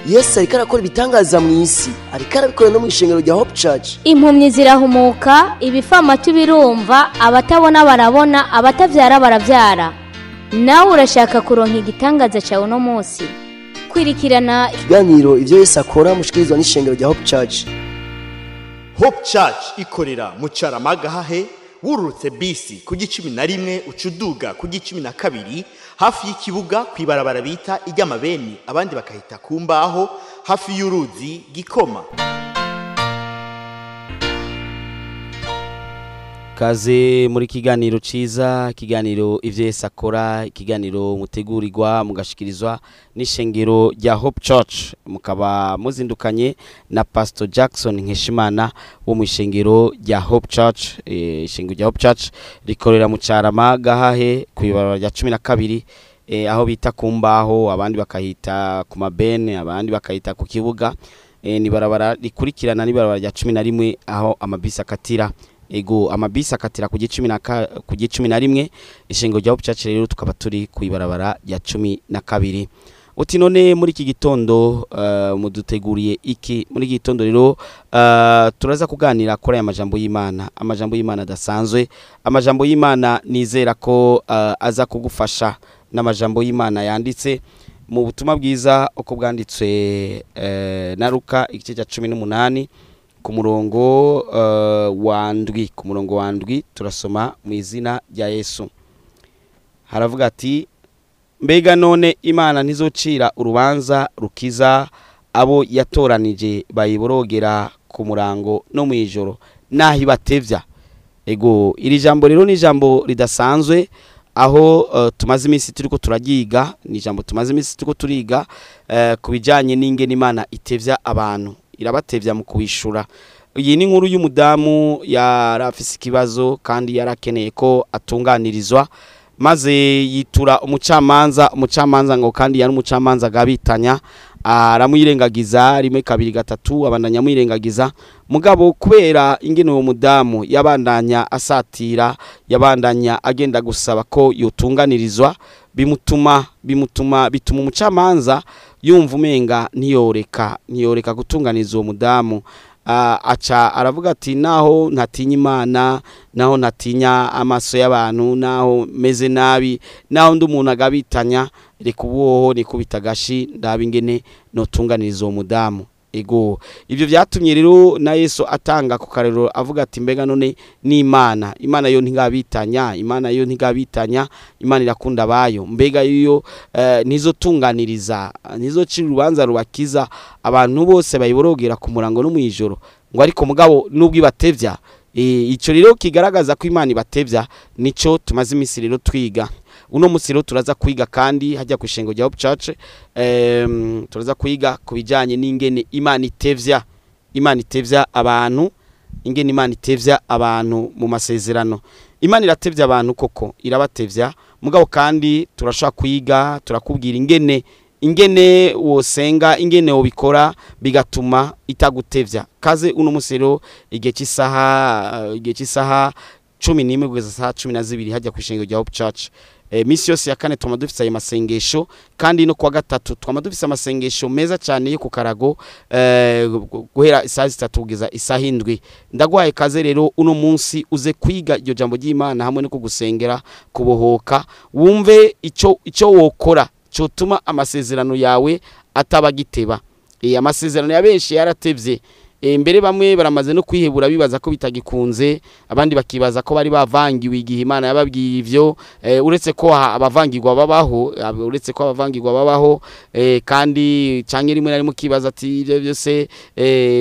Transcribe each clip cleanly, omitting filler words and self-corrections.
Yesu ariko arakora ibitangaza mu isi, ariko arabikora no mu ishengero rya Hope Church. Impumyi zirahumuka, ibifamatu birumva, abatabona barabona, abatavyara baravyara. Nawe urashaka kuronka igitangaza cyawe no munsi? Kwirikirana ikiganiro ivyo Yesu akora mushikirizwa n'ishengero rya Hope Church. Hope Church ikorera mu Caramagahahe, wurutse bisi ku G11 ucuduga ku G12 hafi y'ikibuga kwibarabara bita iry'amabeni, abandi bakahita kumbaho hafi y'uruzi Gikoma. Kaze muri kiganiro ciza, kiganiro ivyo Yesu akora, ikiganiro mutegurirwa mugashikirizwa n'ishengero rya Hope Church, mukaba muzindukanye na Pastor Jackson Nkeshimana wo mu ishengero rya Hope Church. Ishengero rya Hope Church rikorera mu Caramagahahe kwibarabara rya 12, aho bita kumbaho, abandi bakahita ku mabene, abandi bakahita ku kibuga. Ni barabara rikurikirana ni barabara rya 11 aho amabisi akatira. Ego amabisi akatira ku G11, ishengero rya Hope Church rero tukaba turi kwibarabara rya 12. Uti none muri iki gitondo muduteguriye iki? Muri iki gitondo rero turaza kuganira kuri aya majambo y'Imana, amajambo y'Imana dasanzwe, amajambo y'Imana nizera ko aza kugufasha, n'amajambo y'Imana yanditse mu butumwa bwiza uko bwanditswe na Luka igice cya 18 ku murongo wa ndwi turasoma mu izina rya Yesu. Haravuga ati, mbega none Imana ntizocira urubanza rukiza abo yatoranije bayiborogera ku murango no mu ijoro nahi batevya? Ego iri jambo rero ni jambo ridasanzwe, aho tumaze iminsi turiko turagiga, ni jambo tumaze iminsi turiko turiga kubijanye n'ingene Imana itevya abantu, irabatevya mu kubishura. Iyi ni inkuru y'umudamu yarafise ikibazo kandi yarakeneye ko atunganirizwa, maze yitura umucamanza ngo kandi yari umucamanza gabitanya, aramuyirengagiza rimwe kabiri gatatu, abandanya muyirengagiza. Mugabo kubera ingene uwo mudamu yabandanya asatira, yabandanya agenda gusaba ko yotunganirizwa, bituma umucamanza yumva umenga ntiyoreka gutunganiza uwo mudamu. Aca aravuga ati, naho ntatinya Imana, naho ntatinya amaso y'abantu, naho meze nabi, naho ndi umuntu agabitanya, reka ubuho nikubita gashi ndaba ingene notunganiriza uwo mudamu. Ego ivyo vyatumye rero na Yesu atanga ku karero avuga ati, mbega none ni Imana yo ntigabitanya, Imana yo ntigabitanya, Imana irakunda abayo, mbega yo nizotunganiriza, nizocira urubanza rubakiza abantu bose bayiborogera ku murango no mu ijoro, ngo ariko mugabo nubwo ibatevya. Ico rero kigaragaza ko Imana ibatevya, nico tumaze iminsi rero twiga. Uno musi rero turaza kwiga kandi hajya ku ishengero rya Hope Church, turaza kwiga kubijanye n'ingene Imana itevya abantu, ingene Imana itevya abantu mu masezerano. Imana iratevya abantu koko, irabatevya, mugabo kandi turashaka kwiga, turakubwira ingene wosenga, ingene wobikora bigatuma itagutevya. Kaze uno musi rero igihe cy'isaha 11 kugeza saa 12 hajya ku ishengero rya Hope Church. Misi yose ya kane twama dufise ayo masengesho, kandi no kwa gatatu twama dufise amasengesho meza cyane yo ku karago, guhera isaha 3 kugeza isaha 7. Ndaguhaye kaze rero uno munsi uze kwiga iryo jambo ry'Imana hamwe no kugusengera kubohoka, wumve ico wokora cyotuma amasezerano yawe atabagiteba. Amasezerano ya benshi yaratevye, mbere bamwe baramaze no kwihebura bibaza ko bitagikunze, abandi bakibaza ko bari bavangiwe igihe Imana yababwiye ivyo. Uretse ko abavangirwa babaho, kandi canke rimwe na rimwe kibaza ati ivyo byose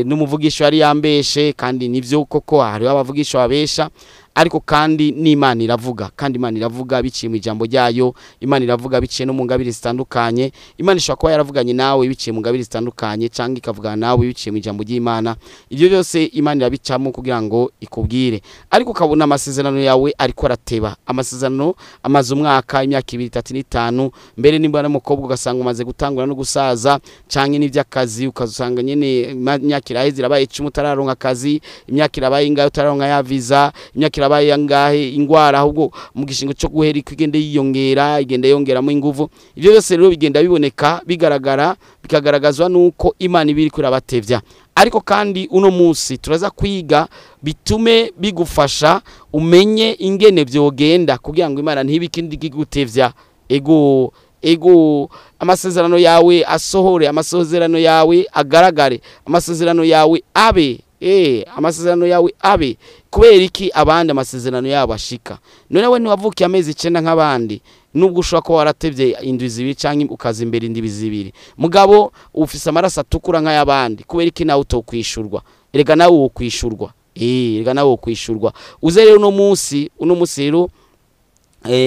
n'umuvugisho yari yambeshe, kandi nivyo koko hari abavugisho babesha, ariko kandi n'Imana iravuga, kandi Imana iravuga biciye mu ijambo ryayo, Imana iravuga biciye no mu ngabire zitandukanye. Imana ishobora kuba yaravuganye nawe biciye mu ngabire zitandukanye, canke ikavugana nawe biciye mu ijambo ry'Imana. Ivyo byose Imana irabicamo kugira ngo ikubwire, ariko ukabona amasezerano yawe ariko arateba. Amasezerano amaze umwaka, imyaka 2, 3, 5, mbere nimba n'umukobwa ugasanga umaze gutangura no gusaza, canke n'ivy'akazi ukazusanga nyene imyaka iraheze irabaye 10 utararonka akazi, imyaka irabaye ingayo utararonka ya visa, imyaka zirabaye ngahe ingwara ahubwo mu gishingo cyo guhera igende yiyongera igende yongeramo inguvu ivyo byose rero bigenda biboneka bigaragara bikagaragazwa nuko Imana ibiri kurabatevya ariko kandi uno munsi turaza kwiga bitume bigufasha umenye ingene vyogenda kugira ngo Imana ntibikindi gigutevya ego amasezerano yawe asohore amasezerano yawe agaragare amasezerano yawe abe amasezerano yawe abe kubera iki abandi amasezerano yabo ashika none we ntiwavukiye amezi 9 nk'abandi nubwo ushobora ko waratevye indwi zibiri canke ukaza imbere indwi zibiri mugabo ufise amaraso atukura nk'ayabandi kubera iki nawe utokwishurwa erega nawe wokwishurwa erega nawe wokwishurwa uze rero uno munsi rero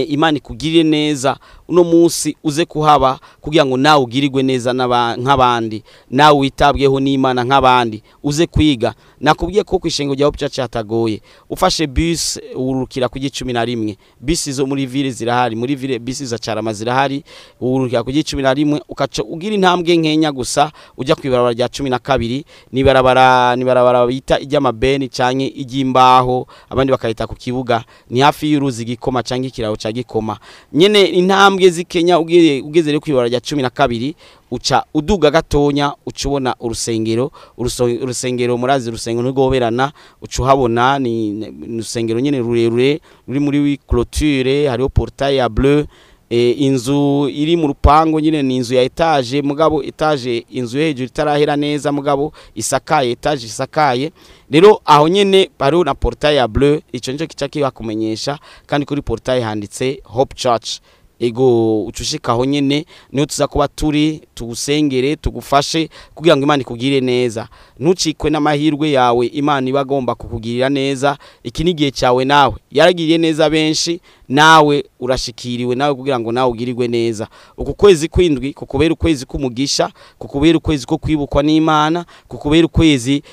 Imana ikugirire neza uno munsi uze kuhaba kugira ngo nawe ugirirwe neza nk'abandi nawe witabweho n'Imana nk'abandi uze kwiga nakubwiye ko kwishengo rya Hope Church hatagoye ufashe bus urukira ku 11 bus zo muri ville zirahari muri ville bus za Carama zirahari urukira ku 11 ukaca ugira intambwe nkenya gusa ujya kwibarabara rya 12 ni barabara bita ijyamabeni canke ijyimbaho abandi bakayita ku kibuga ni hafi y'uruzi gikoma canke ikiraho ca gikoma nyene intambwe zikenya ugeze rero kwibarabara rya 12 uca uduga gatonya ucubona urusengero murazi urusengero ntigoberana ucuhabona ni urusengero nyene rurerure ruri muri clôture hariho portail ya bleu inzu iri mu rupango nyene ni inzu ya etage mugabo etage inzu hejuru itarahera neza mugabo isakaye etage isakaye rero aho nyene bariho na portail ya bleu ico nico kica bakumenyesha kandi kuri portail handitse Hope Church ucushika aho nyene niho tuza kuba turi tugusengere tugufashe kugira ngo Imana ikugire neza ntucikwe n'amahirwe yawe Imana ibagomba kukugirira neza iki nigihe cyawe nawe yaragiriye neza benshi nawe urashikiriwe nawe kugira ngo nawe ugirirwe neza uku kwezi kwindwi kukubera ukwezi kumugisha kukubera ukwezi ko kwibukwa n'Imana kukubera ukwezi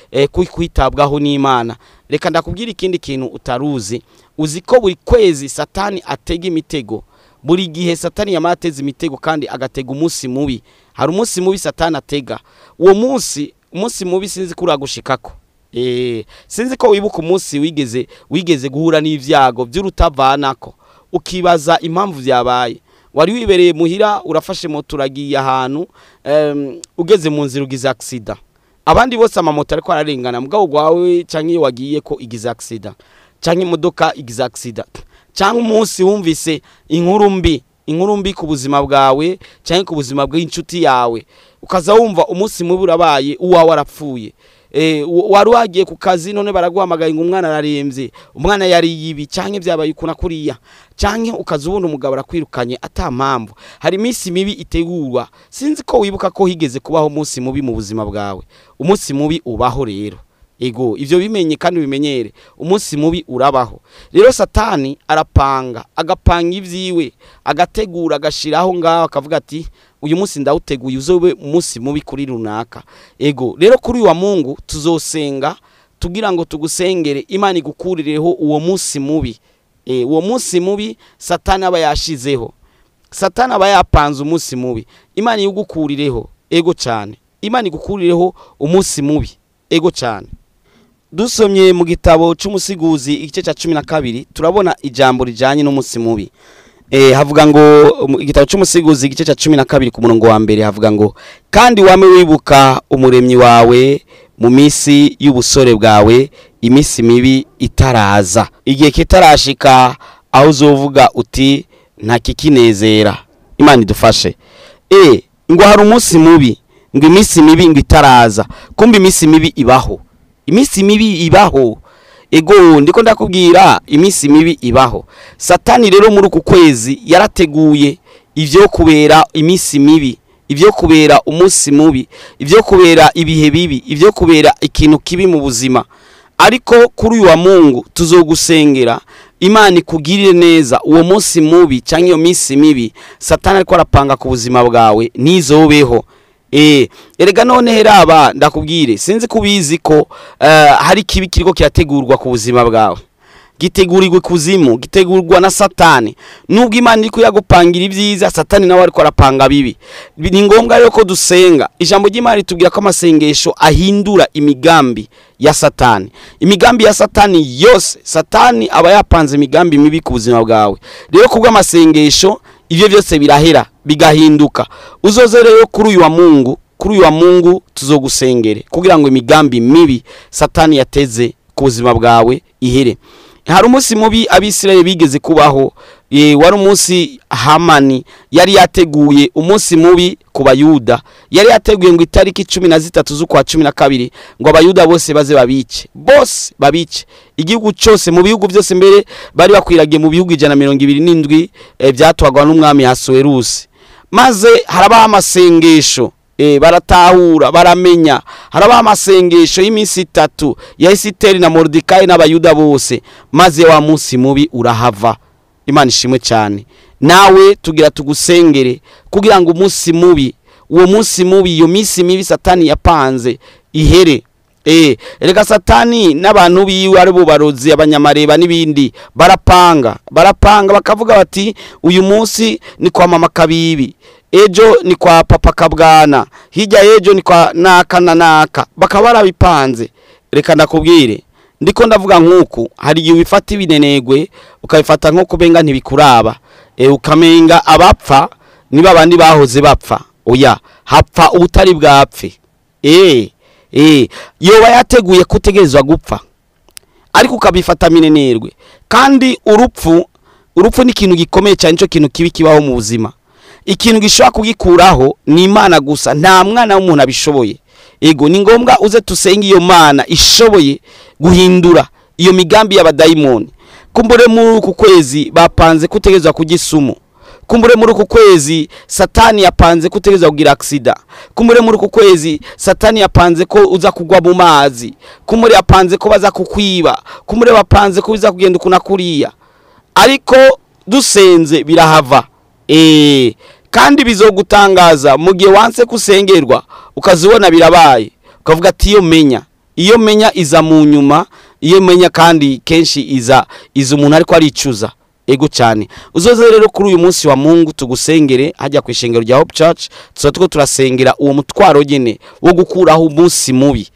kwitabwaho n'Imana reka ndakubwira ikindi kintu utaruzi uzi ko buri kwezi Satani atega imitego buri gihe Satani yamateze imitego kandi agatega umunsi mubi hari umunsi mubi Satani atega uwo munsi mubi sinzi kuragushikako sinzi ko wibuka umunsi wigeze guhura n'ivyago by'urutavanako ukibaza impamvu byabaye wari wibereye muhira urafashe moto uragiye ahantu ugeze mu nzira ugize accident abandi bose amamoto ariko ararengana mugabo gwawe canke wagiye ko igize accident canke imodoka igize accident cyangwa umunsi wumvise inkuru mbi ku buzima bwawe cyangwa ku buzima bw'inshuti yawe ukaza wumva umunsi mubi urabaye uwawe arapfuye wari wagiye ku kazi none baraguhamagaye ngo umwana ararembye umwana yari yibi cyangwa byabaye ukuna kuriya cyangwa ukaza ubona umugabo arakwirukanye atampamvu hari iminsi mibi itegurwa sinzi ko wibuka ko higeze kubaho umunsi mubi mu buzima bwawe umunsi mubi ubaho rero ivyo bimenye kandi bimenyere umunsi mubi urabaho rero Satani agapanga ivyiwe agategura agashiraho ngaho akavuga ati uyu munsi ndawuteguye uzobe umunsi mubi kuri runaka rero kuri wa Mungu tuzosenga tugira ngo tugusengere Imana igukurireho uwo munsi mubi uwo munsi mubi Satani aba yashizeho Satani aba yapanze umunsi mubi Imana igukurireho cyane Imana igukurireho umunsi mubi cyane dusomye mu gitabo cy'umusiguzi igice cya 12 turabona ijambo rijanye n'umunsi mubi havuga ngo igitabo cy'umusiguzi igice cya 12 ku murongo wa mbere havuga ngo kandi wame wibuka umuremyi wawe mu minsi y'ubusore bwawe iminsi mibi itaraza igihe kitarashika aho uzovuga uti nta kikinezera Imana idufashe ngo hari umunsi mubi ngo iminsi mibi ngo itaraza kumbe iminsi mibi ibaho iminsi mibi ibaho ndiko ndakubwira iminsi mibi ibaho Satani rero muri uku kwezi yarateguye ivyo kubera iminsi mibi ivyo kubera umunsi mubi ivyo kubera ibihe bibi ivyo kubera ikintu kibi mu buzima ariko kuri uyu wa Mungu tuzogusengera Imana ikugirire neza uwo munsi mubi cyangwa iyo minsi mibi Satani ariko arapanga ku buzima bwawe nizobeho erega none heraba ndakubwire sinzi kubizi ko hari kibi kiriko kirategurwa ku buzima bwawe gitegurirwa kuzimu, gitegurwa na Satani. Nubwo Imana iri kuyagupangira ibyiza, Satani nawe ariko arapanga bibi. Ni ngombwa rero ko dusenga. Ijambo ry'Imana ritubwira ko amasengesho ahindura imigambi ya Satani. Imigambi ya Satani yose, Satani aba yapanze imigambi mibi ku buzima bwawe. Rero kubwo amasengesho ivyo byose birahera bigahinduka. Uzoze rero kuri uyu wa Mungu tuzogusengere kugira ngo imigambi mibi Satani yateze ku buzima bwawe ihere. Hari umunsi mubi Abisirayeli bigeze kubaho, wari umunsi Hamani yari yateguye umunsi mubi ku Bayuda. Yari yateguye ngo itariki 13 z'ukwa 12 ngo Abayuda bose baze babice. Igihugu cyose mu bihugu byose mbere bari bakwiragiye mu bihugu 127 byatwagwa n'umwami Hasuwerusi. Maze haraba amasengesho, baratahura baramenya, haraba amasengesho y'iminsi 3 ya Esiteri na Moridekayi n'Abayuda bose, maze wa munsi mubi urahava. Imana ishimwe cyane. Nawe tugira tugusengere kugira ngo umunsi mubi, uwo munsi mubi, iyo minsi mibi Satani yapanze ihere. Reka Satani n'abantu biwe ari bo barozi, abanyamareba n'ibindi barapanga bakavuga bati uyu munsi ni kwa mama Kabibi, ejo ni kwa papa Kabwana, hirya ejo ni kwa naka bakaba barabipanze. Reka ndakubwire, ndiko ndavuga nk'uku, hari igihe wifata ibinenegwe ukabifata nk'uko benga ntibikuraba, ukamenga abapfa niba abandi bahoze bapfa. Oya, hapfa ubutari bwapfe. Yoba yateguye kutegerezwa gupfa, ariko ukabifata minenerwe. Kandi urupfu ni ikintu gikomeye cyane, cyo kintu kibi kibaho mu buzima. Ikintu gishobora kugikuraho ni Imana gusa, nta mwana w'umuntu abishoboye. Ni ngombwa uze tusenge iyo Mana ishoboye guhindura iyo migambi y'abadayimoni. Kumbure muri uku kwezi bapanze kutegerezwa kugisumu. Kumbure muri uku kwezi Satani yapanze kutegerezwa kugira accident. Kumbure muri uku kwezi Satani yapanze ko uza kugwa mu mazi. Kumbure yapanze ko baza kukwiba. Kumbure bapanze ko uza kugenda kunakuriya. Ariko dusenze birahava. Kandi bizogutangaza mu gihe wanse kusengerwa ukazibona birabaye, ukavuga ati iyo menya iza mu nyuma, iyo menya kandi kenshi iza umuntu ariko aricuza. Cyane. Uzoze rero kuri uyu munsi wa Mungu tugusengere hajya ku ishengero rya Hope Church, tuko turasengera uwo mutwaro gene wo gukuraho umunsi mubi.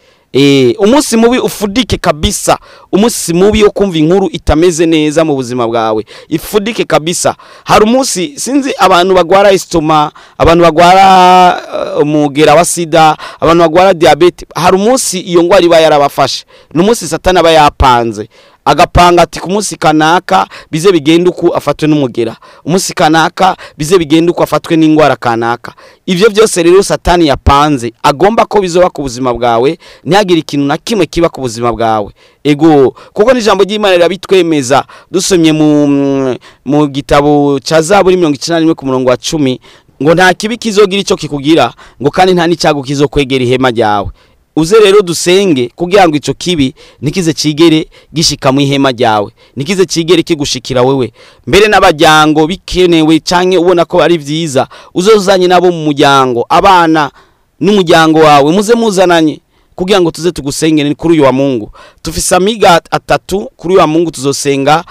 Umunsi mubi ufudike kabisa, umunsi mubi yo kumva inkuru itameze neza mu buzima bwawe ifudike kabisa. Hari umunsi sinzi abantu bagwara estoma, abantu bagwara umugera wa sida, abantu bagwara diabete, hari umunsi iyo ngwara iba yarabafashe. N'umunsi Satani aba yapanze, agapanga ati ku munsi kanaka bize bigenda uko afatwe n'umugera, umunsi kanaka bize bigenda uko afatwe n'ingwara kanaka. Ivyo byose rero Satani yapanze agomba ko bizoba ku buzima bwawe, ntihagire ikintu na kimwe kiba ku buzima bwawe. Kuko n'ijambo ry'Imana rirabitwemeza. Dusomye mu gitabo ca Zaburi 91 ku murongo wa 10 ngo nta kibi kizogira ico kikugira, ngo kandi nta n'icyago kizokwegera ihema ryawe. Uze rero dusenge kugira ngo ico kibi nikize cigere gishika mu ihema ryawe, nikize cigere kigushikira wewe, mbere n'abajyango bikenewe canke ubona ko ari vyiza uzozanye nabo mu muryango, abana n'umuryango wawe muze muzananye kugira ngo tuze tugusengere kuri uyu wa Mungu. Tufise amiga 3 kuri uyu wa Mungu tuzosenga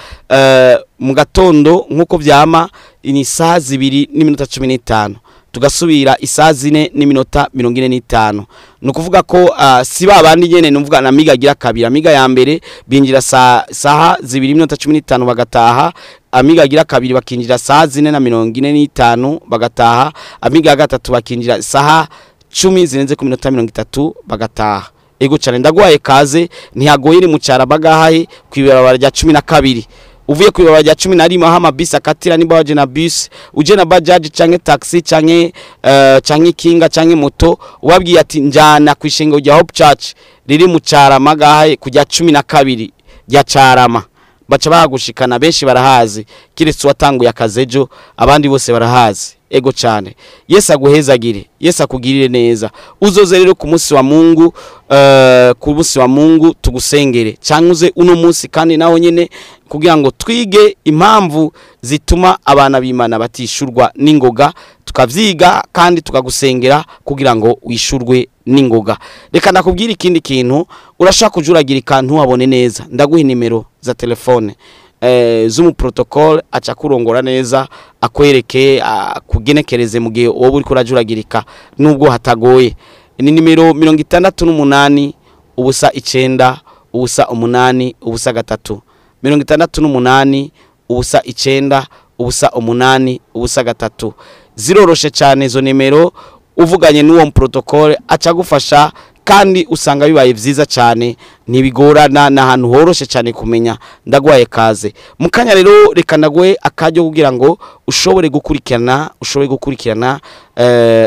mu gatondo nkuko vyama ni saa 2:15, tugasubira isaa 4:45. Nukuvuga ko si babandi nyene numvuga na miga gira kabiri. Amiga ya mbere binjira saha 2:15 bagataha, amiga gira kabiri bakinjira saa 4:45 bagataha, amiga gatatu bakinjira saha 10:30 bagataha. Cyane ndagwaye kaze, ntihagoye mu cyara bagahaye kwibara rya 12. Uvuye kwibara rya 11 aho amabisi akatira, nimba waje na bus, uje na bajaji canke taxi canke kinga canke moto, wabwiye ati njana ku ishengero rya Hope Church riri mu Carama gahaye kujya 12 rya Carama, baca bagushikana. Benshi barahazi, kiretse watanguye akazejo, abandi bose barahazi. Cyane. Yesu aguhezagire, Yesu akugirire neza. Uzoze rero ku munsi wa Mungu, ku munsi wa Mungu tugusengere, canguze uno munsi kandi naho nyene kugira ngo twige impamvu zituma abana b'Imana batishurwa n'ingoga. tukavyiga kandi tukagusengera kugira ngo wishurwe n'ingoga. Reka ndakubwira ikindi kintu, urashaka kujuragirika ntuhabone neza, ndaguha nimero za telefone z'umu protocol aca kurongora neza, akwereke kugenekereze mu gihe wowe uri kurajuragirika nubwo hatagoye. Ni nimero 68 ubusa 9 ubusa 8 ubusa 3, 68 ubusa 9 ubusa 8 ubusa 3. Ziroroshe cyane izo nimero, uvuganye n'uwo mu protocol aca gufasha kandi usanga bibaye vyiza cyane, ntibigorana n'ahantu horoshe cyane kumenya. Ndagwaye kaze mukanya rero, reka ndagwe akajyo kugira ngo ushobore gukurikirana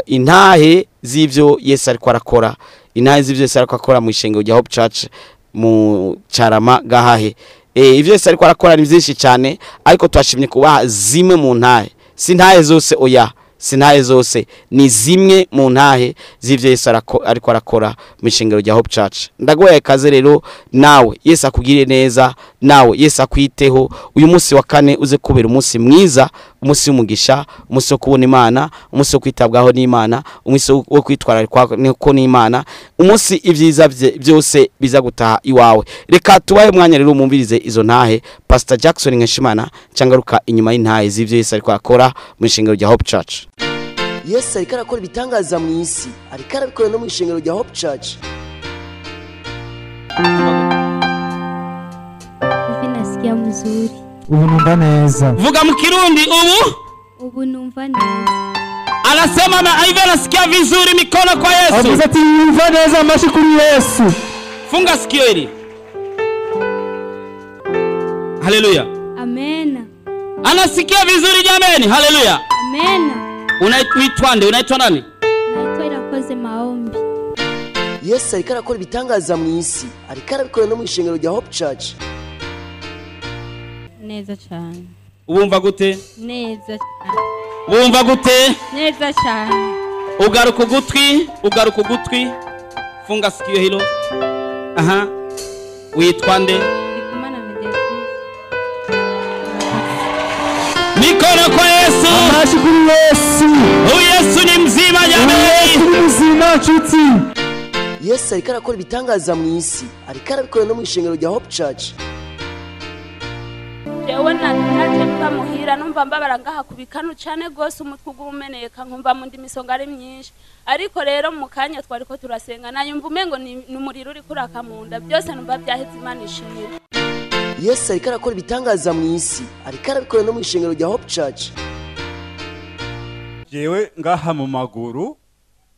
intahe z'ivyo Yesu ariko arakora, intahe z'ivyo Yesu ariko akora mu ishengero rya Hope Church mu Carama Gahahe. Ivyo Yesu ariko arakora ni byinshi cyane, ariko twashimye kubaha zimwe mu ntahe, si ntahe zose oya, sintahe zose, ni zimwe mu ntahe z'ivyo Yesu ariko arakora mu ishengero rya Hope Church. Ndagoye kaze rero, nawe Yesu akugirire neza, nawe Yesu akwiteho. Uyu munsi wa kane uze kubera umunsi mwiza, umunsi w'umugisha, umunsi wo kubona Imana, umunsi wo kwitabwaho n'Imana, umunsi wo kwitwararikwa n'Imana, umunsi ivyiza byose biza gutaha iwawe. Reka tubaye umwanya rero mumvirize izo ntahe. Pastor Jackson Nkeshimana cangaruka inyuma y'intahe z'ivyo Yesu ariko akora mu ishengero rya Hope Church. Yesu ariko arakora ibitangaza mu isi, ariko arabikora no mu ishengero rya Hope Church. Nasikia mzuri. Ubu numva neza. Vuga mu Kirundi Ubu numva neza. Anasema na hivi nasikia vizuri, mikono kwa Yesu. Avuze ati numva neza, amashi kuri Yesu. Funga sikio hili. Haleluya. Amen. Anasikia vizuri jameni. Haleluya. Amen. Unaitwa nani? Naitwa Irakoze Maombi. Yesu ariko arakora ibitangaza mu isi, ariko arabikora no mu ishengero rya Hope Church. Neza cyane. Ubumva gute? Neza cyane. Ubumva gute? Neza cyane. Ugaruka ugutwi. Funga sikio hilo. Aha. Uitwa nde? Ndikumana Medecus. Mikono kwa Yesu. Amashi kuri Yesu. Yesu ni mzima jameni. Yesu ni mzima nshuti. Yesu ariko arakora ibitangaza mu isi, ariko arabikora no mu ishengero rya Hope Church. Jewe naje mva muhira numva mbabara ngaha kubikanu cyane gose, umutwe ugumeneka, nkumva mu ndimisonga ari myinshi, ariko rero mu kanya twariko turasenga nayumva umengo ni umuriro uri kuraka mu nda, byose numva byaheze Imana ishimira. Yesu ariko arakora ibitangaza mu isi, ariko arabikora no mu ishengero rya Hope Church. Jewe ngaha mu maguru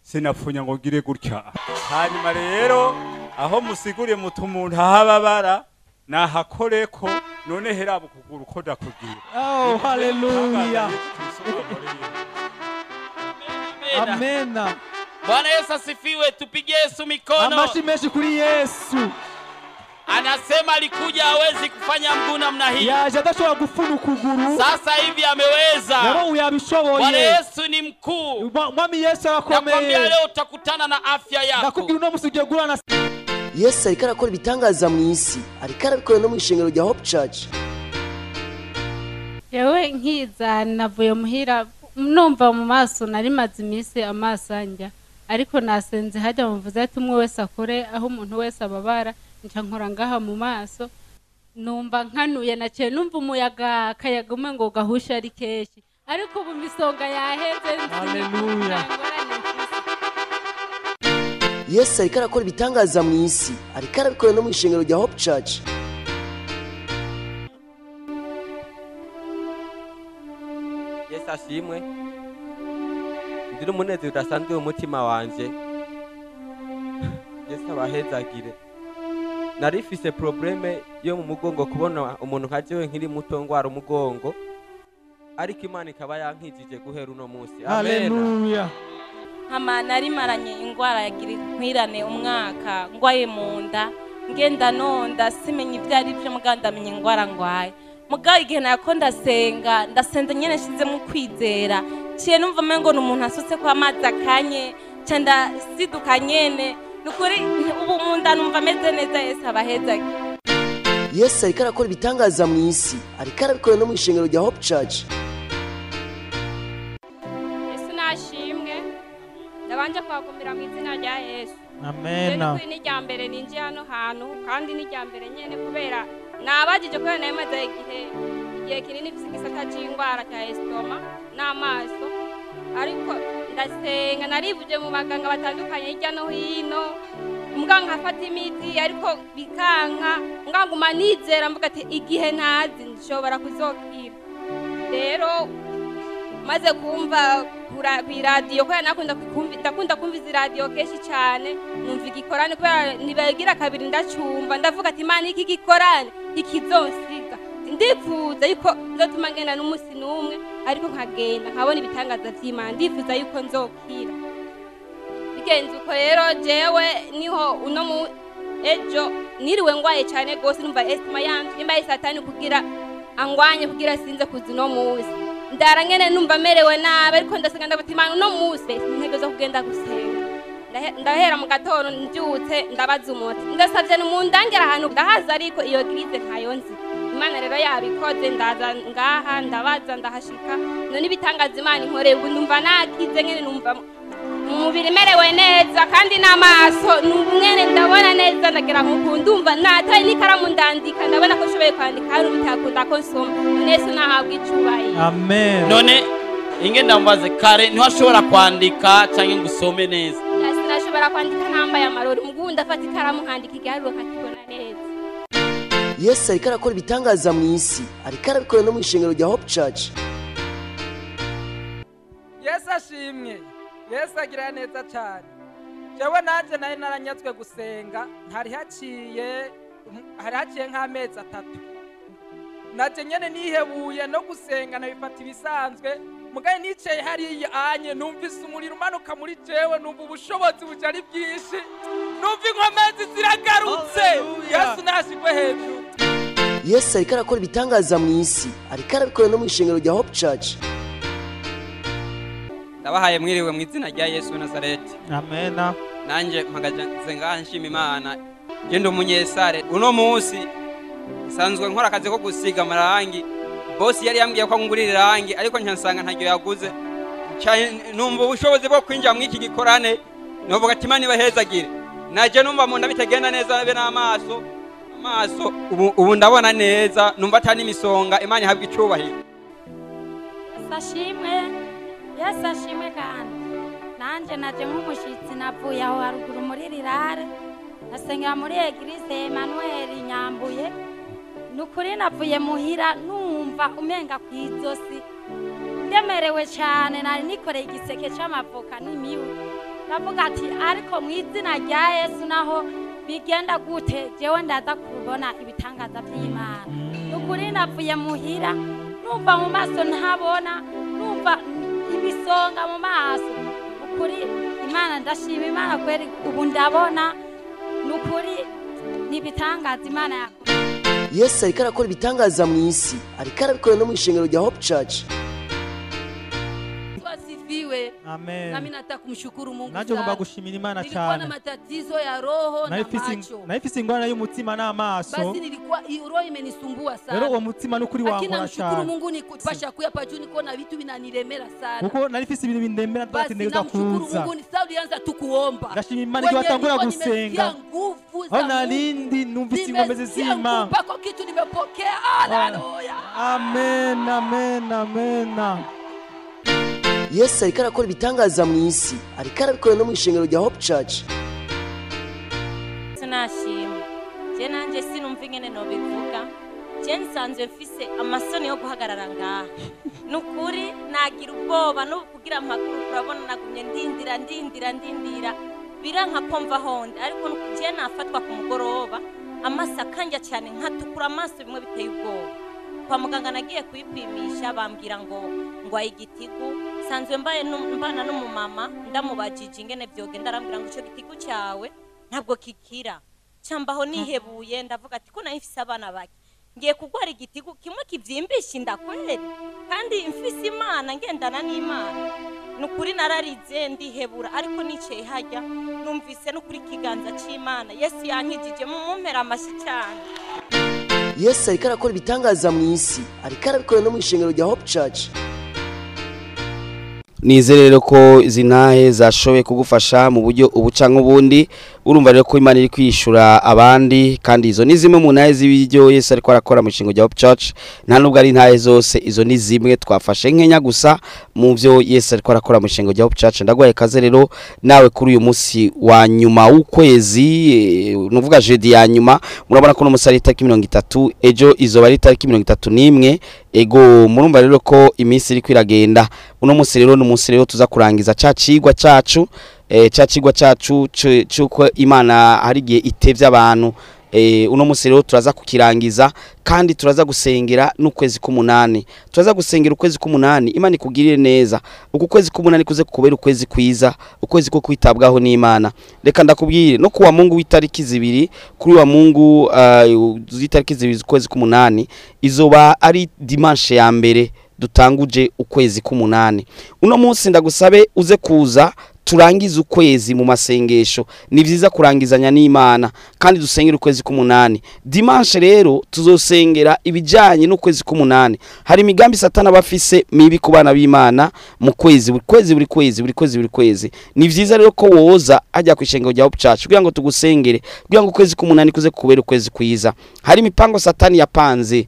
sinafunya ngo ngire gutya, hanyuma rero aho musiguriye mutu umuntu ahababara nahakoreko, none herabu kuguru ko ndakugira. Oh, haleluya. Amen. Bwana Yesu asifiwe, tupige Yesu mikono. Amashi menshi kuri Yesu. Anasema alikuja hawezi kufanya mguu namna hii. Yaje adashobora gufuna ukuguru. Sasa hivi ameweza. Nabo uyabishoboye. Bwana Yesu ni mkuu. Mwami Yesu arakomeye. Nakwambia leo utakutana na afya yako. Nakubwira uno musi ugiye gurana. Yesu ariko arakora ibitangaza mu isi, ariko arabikora no mu ishengero rya Hope Church. Yewe nkiza navuye muhira numva mu maso nari maze iminsi amaso anja, ariko nasenze hajya muvuze ati umwe wese akore aho umuntu wese ababara, nca nkora ngaha mu maso numva nkanuye, naciye numva umuyaga kayagume ngo gahusha ari keshi, ariko ubu misonga yaheze. Haleluya. Yesu ariko arakora ibitangaza mu isi, ariko arabikora no mu ishengero rya Hope Church. Yesu ashimwe. Ndiri umunezero udasanzwe mu mutima wanje. Yesu abahezagire. Narifise probleme yo mu mugongo, kubona umuntu nkajewe nkiri muto ngwara umugongo, ariko Imana ikaba yankijije guhera uno munsi. Haleluya. Hama nari maranye ingwara yagira nkwirane umwaka, ngwaye mu nda, ngenda nonda simenye ivyari byo, mugandamenye ingwara ngwaye. Mugaye igihe nako ndasenza nyene shize mu kwizera, ciye numva mengo n'umuntu asutse kwa amazi akanye, canda siduka nyene, nukuri ubu mu nda numva meze neza. Yesu abahezage. Yesu ariko arakora ibitangaza mu isi, ariko arabikora no mu ishengero rya Hope Church. mbanje kwagumira mu izina rya Yesu. Amena. Ni rya mbere ninjiye hano hantu kandi ni rya mbere nyene kubera nabajije ko namaze igihe kinini mfise igisata c'ingwara cya estoma n'amaso, ariko ndasenga narivuje mu baganga batandukanye hirya no hino, muganga afata imiti ariko bikanka, ngaguma nizera mvuga ati igihe nazi nshobora kuzokira. Rero maze kumva kuri radio ko ndakunda kumva izi radio kenshi cyane, numva igikorane kubera nibagira kabiri ndacumva, ndavuga ati Imana iki gikorane ikizonsiga, ndifuza yuko nzotuma ngenda n'umunsi n'umwe, ariko nkagenda nkabona ibitangaza vy'Imana, ndifuza yuko nzokira. Bigenze uko rero jewe niho uno mu ejo niriwe ngwaye cyane gose, numva estima yanje nimba Satani kugira angwanye kugira sinze kuzi no muzi, ndara ngene numva merewe nabi, ariko ndasenga ndavuga Imana no muzi ntegezo kugenda gusenga. Ndahera mu gatondo ndyutse ndabaza umuti, ndasavye n'umundangera ahantu ndahaza, ariko iyo grize ntayonzi. Imana rero yabikoze, ndaza ngaha ndabaza ndahashika, none ibitangaza Imana inkoreye, ubu ndumva nakize ngene, numva umubiri merewe neza kandi n'amaso n'umwene ndabona neza, ndagira ngo ndumva nataye n'ikaramu ndandika, ndabona ko nshoboye kwandika hari ubitakunda ko nsoma, Yesu nahabwa icubahiro. Amen. None inge ndambaze kare ntwashobora kwandika canke ngusome neza? Sinashobora kwandika nambaye amarori, mugu ndafata ikaramu nkandika igiharuro nkakibona neza. Yesu ariko arakora ibitangaza mu isi, ariko arabikora no mu ishengero rya Hope Church. Yesu ashimwe. Yesu agira neza cyane. Jewe nanje naye naranyatswe gusenga, hari haciye nk'amezi 3. Naje nyene nihebuye no gusenga nabifata ibisanzwe, mugaye nicaye hariya anye numvise umuriro umanuka muri jewe, numva ubushobozi bujari bwinshi, numva inkomezi ziragarutse. Yesu nashigwe hejuru. Yesu ariko arakora ibitangaza mu isi, ariko arabikora no mu ishengero rya Hope Church. Ndabahaye mwiriwe mu izina rya Yesu Nazareti. Amena. Nanje mpagaze ngaha nshima Imana. Je ndo umunyesare. Uno munsi sanzwe nkora akazi ko gusiga amarangi. Boss yari yambwiye ko ngurira irangi, ariko nyansanga ntaryo yaguze. Numva ubushobozi bwo kwinjira mu iki gikorane, novuga ati Imana ibahezagire. Naje numva mu ndabitagenda neza be n'amaso. Ubu ndabona neza, numva atani imisonga. Imana ihabwa icubahiro. Sashimwe. Yesu ashimwe kandi nanje naje nk'umushitsi navuye aho haruguru muri Rirare, nasengera muri Eglise Emmanuel Nyambuye. Nukuri navuye muhira numva umenga kwizosi ndemerewe cyane, nari nikoreye igiseke c'amavoka n'imibu, ndavuga ati ariko mu izina rya Yesu naho bigenda gute jewe ndaza kubona ibitangaza by'Imana. Nukuri navuye muhira numva mu maso ntabona, numva ibisonga mu maso. Ukuri Imana ndashima Imana kweri, ubu ndabona nukuri nibitangaza Imana yakora. Yesu ariko arakora ibitangaza mu isi, ariko arabikora no mu ishengero rya Hope Church. Asifiwe. Amen. Nami nataka kumshukuru Mungu sana. Naje ngomba gushimira Imana cyane. Nilikuwa na matatizo ya roho na macho. Naifisi ingorane y'umutima n'amaso. Basi nilikuwa roho imenisumbua sana. Rero uwo mutima n'ukuri wangora cyane. Lakini namshukuru Mungu nikupasha kuyapa juu niko na vitu vinaniremera sana. Kuko narifisi ibintu bindemera twatendeza kuza. Basi namshukuru Mungu ni saudi yanza tukuomba. Ndashima Imana igihe watangura gusenga. Aho narindi numvise ingombe zima. Mpaka kitu nimepokea. Haleluya. Amen, amen, amen. Yesu ariko arakora ibitangaza mu isi, ariko arabikora no mu ishengero rya Hope Church. Tunashima. Je nanje sinumva ingene no bivuga. Je nsanzwe mfise amasoni yo guhagarara ngaha. Nukuri nagira ubwoba no kugira amakuru, kurabona nagumye ndindira biranka pomva honde, ariko je nafatwa ku mugoroba amasa kanja cyane nkatukura amaso bimwe biteye ubwoba. Kwa muganga nagiye kuyipimisha bambwira ngo ayigitigu, sanzwe mbana n'umumama ndamubajije ingene byogenda, arambwira ngo ico gitigu cyawe ntabwo kikira. Cyambaho nihebuye ndavuga ati ko nayifise abana bake, ngiye kugwara igitigu kimwe kivyimbisha ndakwere kandi mfise Imana, ngendana n'Imana. Nukuri nararize ndihebura, ariko nicaye hajya numvise nukuri kiganza c'Imana. Yesu yankijije mu mumpera amashi cyane. Yesu ariko arakora ibitangaza mu isi, ariko arabikora no mu ishengero rya Hope Church. nizere rero ko izi ntahe zashoboye kugufasha mu buryo ubuca nk'ubundi urumva rero ko Imana iri kwishura abandi kandi izo ni zimwe mu ntahe z'ibiryo Yesu ariko arakora mu nshingo rya Hope Church nta nubwo ari ntahe zose izo ni zimwe twafashe nkenya gusa mu byo Yesu ariko arakora mu nshingo rya Hope Church ndagwaye kaze rero nawe kuri uyu munsi wa nyuma w'ukwezi nuvuga jeudi ya nyuma murabona ko no musari tariki 30 ejo izoba ari tariki 31 ego murumva rero ko iminsi iri kwiragenda uno munsi rero n'umunsi rero tuza kurangiza cacigwa cacu cacigwa cacu cyuko Imana hari gihe itevye abantu uno munsi rero turaza kukirangiza kandi turaza gusengera n'ukwezi k'umunani turaza gusengera ukwezi k'umunani Imana ikugirire neza uko kwezi k'umunani kuze kubera ukwezi kwiza ukwezi ko kwitabwaho n'Imana reka ndakubwire no kuwa Mungu w'itariki zibiri kuri wa Mungu w'itariki zibiri ukwezi k'umunani izoba ari dimanche ya mbere dutanguje ukwezi k'umunani uno munsi ndagusabe uze kuza turangiza ukwezi mu masengesho ni vyiza kurangizanya n'Imana kandi dusengera ukwezi k'umunani dimanche rero tuzosengera ibijanye n'ukwezi k'umunani hari imigambi satana bafise mibi ku bana b'Imana mu kwezi buri kwezi ni vyiza rero ko woza ajya kwishengero rya Hope Church kugira ngo tugusengere kugira ngo ukwezi k'umunani kuze kubera ukwezi kwiza hari imipango satani yapanze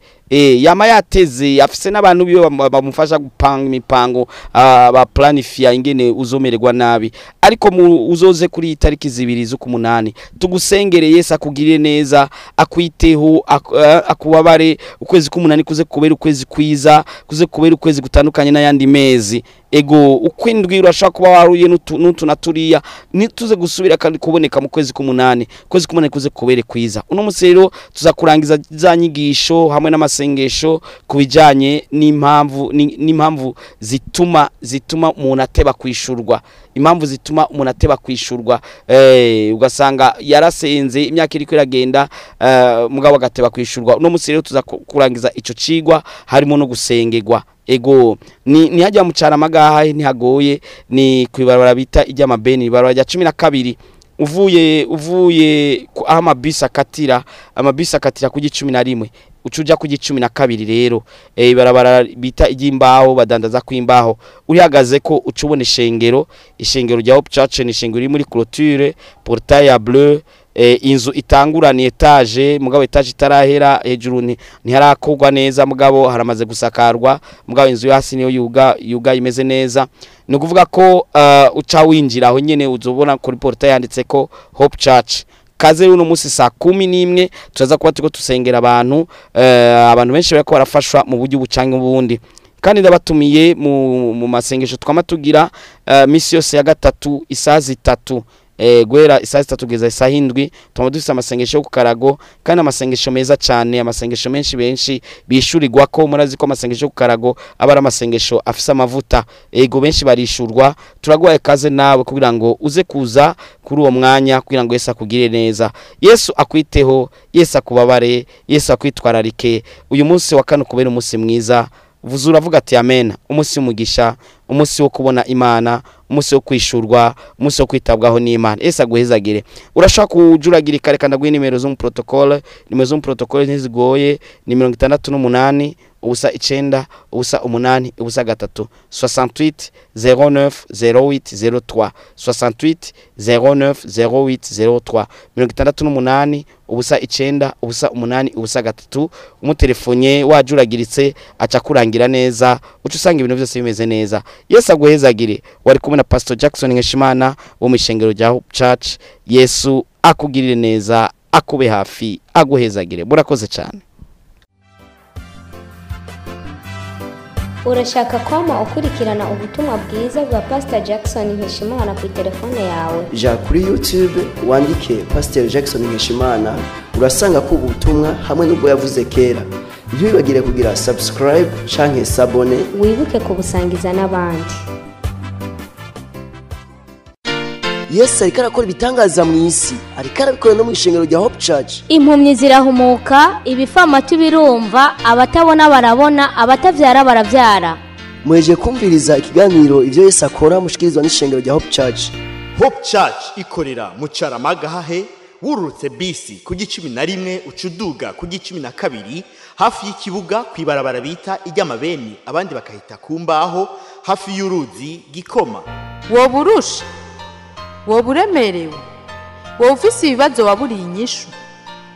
yama yateze afise n'abantu biyo bamufasha gupanga imipango ba planify ingene uzomererwa nabi ariko uzoze kuri itariki zibiri z'ukumunani tugusengere Yesu akugirire neza akwiteho akubabare ukwezi k'umunani kuze kubera ukwezi kwiza kuze kubera ukwezi gutandukanye n'ayandi mezi ego ukwindwi urashaka kuba waruye n'utu naturiya nituze gusubira kandi kuboneka mu kwezi k'umunani kuze kubere kwiza uno munsi rero tuzakurangiza za nyigisho hamwe n'amasengesho kubijanye n'impamvu zituma umuntu ateba kwishurwa impamvu zituma umuntu ateba kwishurwa ugasanga yarasenze imyaka iri kwiragenda mugabo agateba kwishurwa uno munsi rero tuzakurangiza ico cigwa harimo no gusengerwa ego ni hajya mu cara magaha ntihagoye ni kwibarabara bita ijya mabeni ibarabara rya 12 uvuye aho amabisi akatira ku 11 ucuja ku 12 rero ibarabara bita ijimbaho badandaza kwimbaho urihagaze ko ucubone ishengero rya Hope Church ni ishengero iri muri clôture portail ya bleu inzu itangurani etage mugabo etage itarahera hejuru ntiharakogwa neza mugabo haramaze gusakarwa mugabo inzu hasi niyo yuga imeze neza no kuvuga ko uca winjira aho nyene uzobona kuri portail yanditse ko Hope Church kaze uno munsi saa 11 turaza kuba tuko tusengera abantu benshi barako barafashwa mu buryo bucange ubundi kandi ndabatumiye mu masengesho twamatugira misi yose ya gatatu isaha 3 gwera isaha 3 kugeza isaha 7 tuma dufise amasengesho ku Karago kandi amasengesho meza cyane amasengesho benshi bishurirwa ko murazi ko amasengesho ku Karago abara amasengesho afise amavuta ego benshi barishurwa turagwaye kaze nawe kugira ngo uze kuza kuri uwo mwanya kugira ngo Yesu akugire neza Yesu akwiteho Yesu akubabare Yesu akwitwararike uyu munsi wa kane kubera umunsi mwiza vuzura vuga ati amen umunsi w'umugisha umunsi wo kubona Imana umunsi wo kwishurwa umunsi wo kwitabwaho n'Imana Yesu aguhezagire urashaka kujuragira kare kandi agwe nimero zo mu protocole ntizigoye ni 68 ubusa 9 ubusa 8 ubusa 3 68 09 08 03 68 09 08 03 68 ubusa 9 ubusa 8 ubusa 3 umutelefonye wajuragiritse aca kurangira neza ucu usanga ibintu byose bimeze neza Yesu aguhezagire wari kumwe na Pastor Jackson Nkeshimana wo mishengero rya Hope Church Yesu akugirire neza akube hafi aguhezagire murakoze cyane urashaka kwama ukurikirana ubutumwa bwiza bwa Pastor Jackson Nkeshimana ku telefone yawe ja kuri YouTube wandike Pastor Jackson Nkeshimana urasanga ko ubutumwa hamwe n'ubwo yavuze kera ntibibagire kugira subscribe canke sabone wibuke kubusangiza n'abandi Yesu ariko arakora ibitangaza mu isi ariko arabikora no mu ishengero rya Hope Church impumyi zirahumuka ibifamatu birumva abatabona barabona abatavyara baravyara mweje kumviriza ikiganiro ivyo Yesu akora mushikirizwa n'ishengero rya Hope Church Hope Church ikorera mu Caramagahahe wurutse bisi ku 11 ucuduga ku 12 hafi y'ikibuga kwibarabara bita iry'amabeni abandi bakahita kumbaho hafi y'uruzi Gikoma. woba urusha, woba uremerewe, woba ufise ibibazo waburiye inyishu,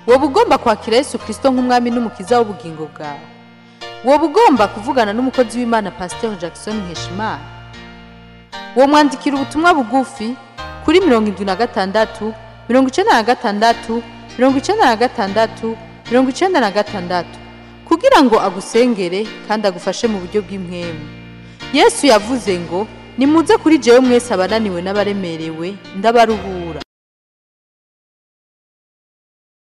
woba ugomba kwakira Yesu Kristo nk'umwami n'umukiza w'ubugingo bwawe, woba ugomba kuvugana n'umukozi w'Imana Pasteur Jackson Nkeshimana, wo mwandikira ubutumwa bugufi kuri 76 96 96 96 kugira ngo agusengere kandi agufashe mu buryo bw'impwemu. Yesu yavuze ngo nimuze kuri jewe mwese abananiwe n'abaremerewe ndabaruhura.